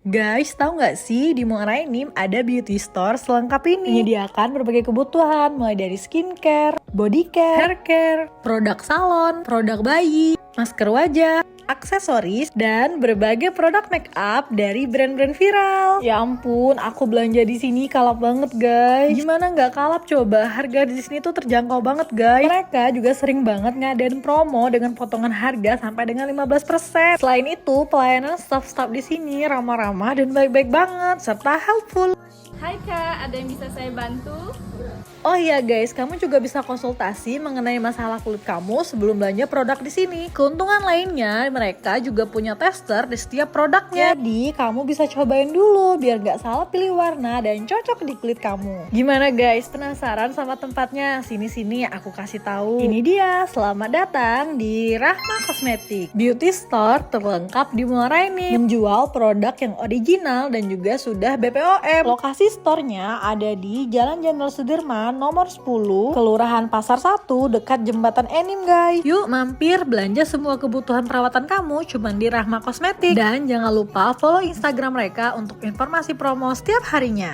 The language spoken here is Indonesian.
Guys, tahu nggak sih di Muarainim ada beauty store selengkap ini. Menyediakan berbagai kebutuhan mulai dari skincare, body care, hair care, produk salon, produk bayi, masker wajah, aksesoris, dan berbagai produk make up dari brand-brand viral. Ya ampun, aku belanja di sini kalap banget guys. Gimana nggak kalap coba? Harga di sini tuh terjangkau banget guys. Mereka juga sering banget ngadain promo dengan potongan harga sampai dengan 15%. Selain itu, pelayanan staff-staff di sini ramah-ramah dan baik-baik banget serta helpful. Hai Kak, ada yang bisa saya bantu? Oh iya guys, kamu juga bisa konsultasi mengenai masalah kulit kamu sebelum belanja produk di sini. Keuntungan lainnya, mereka juga punya tester di setiap produknya. Jadi, kamu bisa cobain dulu biar nggak salah pilih warna dan cocok di kulit kamu. Gimana guys, penasaran sama tempatnya? Sini-sini aku kasih tahu. Ini dia, selamat datang di Rahma Kosmetik, beauty store terlengkap di Muarainim. Menjual produk yang original dan juga sudah BPOM. Lokasi store-nya ada di Jalan Jenderal Sudirman nomor 10, Kelurahan Pasar 1, dekat Jembatan Enim guys. Yuk mampir belanja semua kebutuhan perawatan kamu cuma di Rahma Kosmetik. Dan jangan lupa follow Instagram mereka untuk informasi promo setiap harinya.